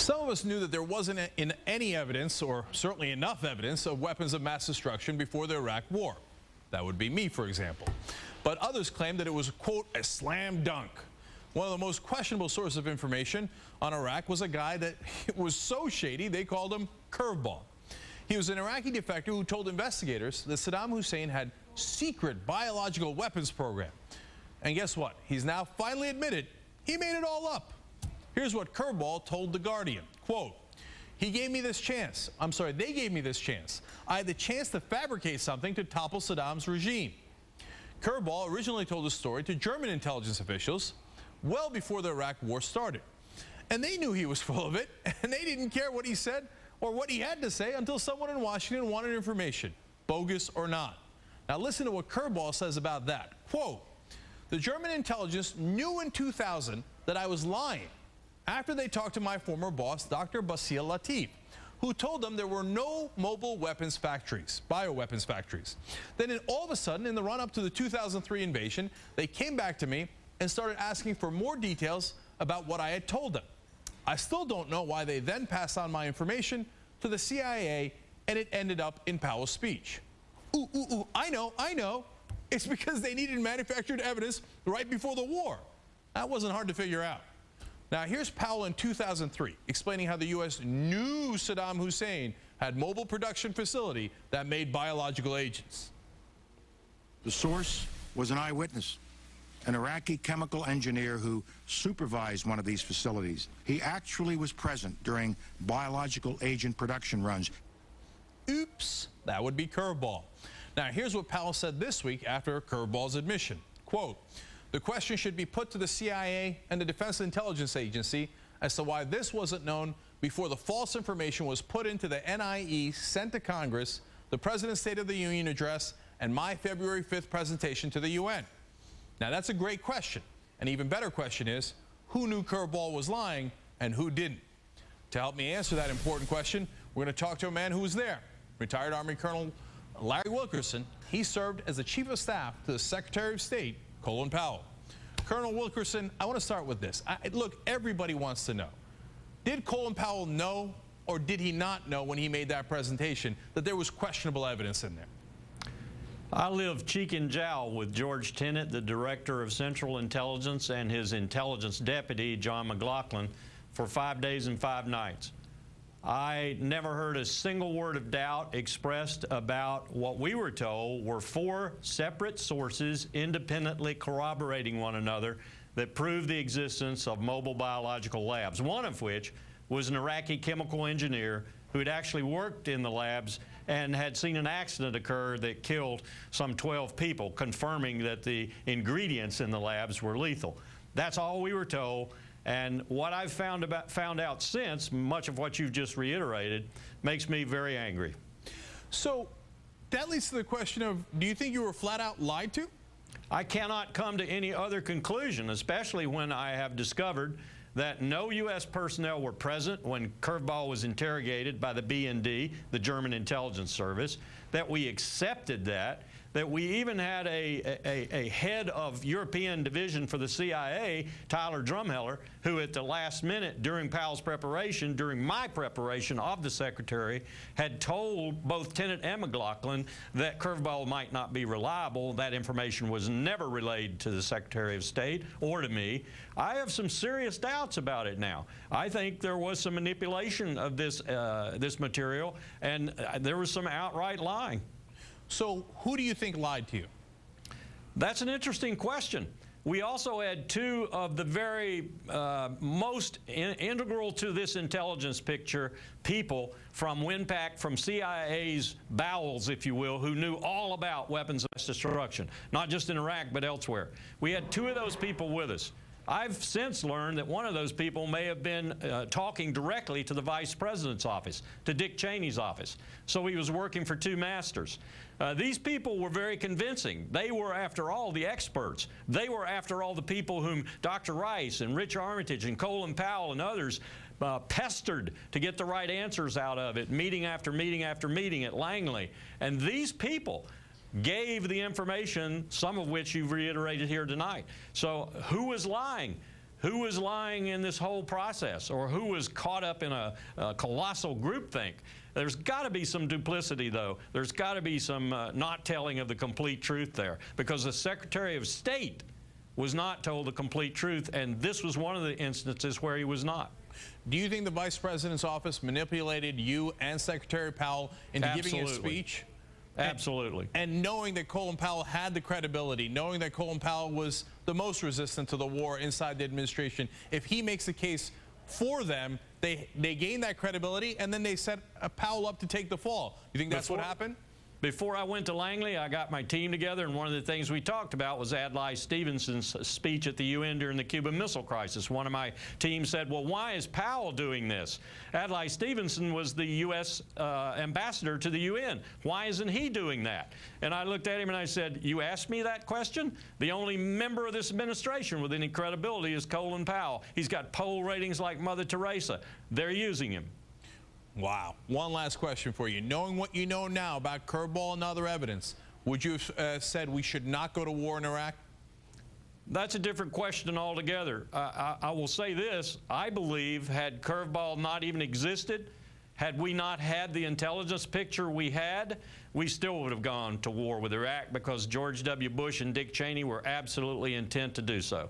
Some of us knew that there wasn't any evidence, or certainly enough evidence, of weapons of mass destruction before the Iraq War. That would be me, for example. But others claimed that it was, quote, a slam dunk. One of the most questionable sources of information on Iraq was a guy that was so shady they called him Curveball. He was an Iraqi defector who told investigators that Saddam Hussein had secret biological weapons program. And guess what? He's now finally admitted he made it all up. Here's what Curveball told The Guardian, quote, they gave me this chance. I had the chance to fabricate something to topple Saddam's regime. Curveball originally told the story to German intelligence officials well before the Iraq War started. And they knew he was full of it, and they didn't care what he said or what he had to say until someone in Washington wanted information, bogus or not. Now listen to what Curveball says about that. Quote, the German intelligence knew in 2000 that I was lying after they talked to my former boss, Dr. Basil Latif, who told them there were no mobile weapons factories, bioweapons factories. Then all of a sudden, in the run-up to the 2003 invasion, they came back to me and started asking for more details about what I had told them. I still don't know why they then passed on my information to the CIA and it ended up in Powell's speech. I know. It's because they needed manufactured evidence right before the war. That wasn't hard to figure out. Now, here's Powell in 2003 explaining how the U.S. knew Saddam Hussein had mobile production facility that made biological agents. The source was an eyewitness, an Iraqi chemical engineer who supervised one of these facilities. He actually was present during biological agent production runs. Oops, that would be Curveball. Now, here's what Powell said this week after Curveball's admission. Quote, the question should be put to the CIA and the Defense Intelligence Agency as to why this wasn't known before the false information was put into the NIE sent to Congress, the President's State of the Union address, and my February 5th presentation to the UN. Now, that's a great question. An even better question is, who knew Curveball was lying and who didn't? To help me answer that important question, we're going to talk to a man who was there, retired Army Colonel Larry Wilkerson. He served as the Chief of Staff to the Secretary of State, Colin Powell. Colonel Wilkerson, I want to start with this. Look, everybody wants to know. Did Colin Powell know or did he not know when he made that presentation that there was questionable evidence in there? I lived cheek and jowl with George Tenet, the Director of Central Intelligence, and his intelligence deputy, John McLaughlin, for 5 days and 5 nights. I never heard a single word of doubt expressed about what we were told were 4 separate sources independently corroborating one another that proved the existence of mobile biological labs, one of which was an Iraqi chemical engineer who had actually worked in the labs and had seen an accident occur that killed some 12 people, confirming that the ingredients in the labs were lethal. That's all we were told. And what I've found out since, much of what you've just reiterated, makes me very angry. So that leads to the question of, do you think you were flat out lied to? I cannot come to any other conclusion, especially when I have discovered that no U.S. personnel were present when Curveball was interrogated by the BND, the German intelligence service, that we accepted that we even had a head of European division for the CIA, Tyler Drumheller, who at the last minute during Powell's preparation, during my preparation of the Secretary, had told both Tenet and McLaughlin that Curveball might not be reliable. That information was never relayed to the Secretary of State or to me. I have some serious doubts about it now. I think there was some manipulation of this material, and there was some outright lying. So who do you think lied to you? That's an interesting question. We also had 2 of the very most integral to this intelligence picture people from WINPAC, from CIA's bowels, if you will, who knew all about weapons of mass destruction, not just in Iraq but elsewhere. We had 2 of those people with us. I've since learned that one of those people may have been talking directly to the Vice President's office, to Dick Cheney's office. So he was working for 2 masters. These people were very convincing. They were, after all, the experts. They were, after all, the people whom Dr. Rice and Rich Armitage and Colin Powell and others pestered to get the right answers out of it, meeting after meeting after meeting at Langley. And these people gave the information, some of which you've reiterated here tonight. So who was lying? Who was lying in this whole process, or who was caught up in a colossal groupthink? There's got to be some duplicity, though. There's got to be some not telling of the complete truth there, because the Secretary of State was not told the complete truth, and this was one of the instances where he was not. Do you think the Vice President's office manipulated you and Secretary Powell into giving a speech? Absolutely. And knowing that Colin Powell had the credibility, knowing that Colin Powell was the most resistant to the war inside the administration, if he makes a case for them, they gain that credibility, and then they set Powell up to take the fall. You think that's what happened? Before I went to Langley, I got my team together, and one of the things we talked about was Adlai Stevenson's speech at the UN during the Cuban Missile Crisis. One of my team said, well, why is Powell doing this? Adlai Stevenson was the U.S. ambassador to the UN. Why isn't he doing that? And I looked at him and I said, you asked me that question? The only member of this administration with any credibility is Colin Powell. He's got poll ratings like Mother Teresa. They're using him. Wow. One last question for you. Knowing what you know now about curveball and other evidence, would you have said we should not go to war in Iraq? That's a different question altogether. I will say this. I believe had curveball not even existed, had we not had the intelligence picture we had, we still would have gone to war with Iraq, because George W. Bush and Dick Cheney were absolutely intent to do so.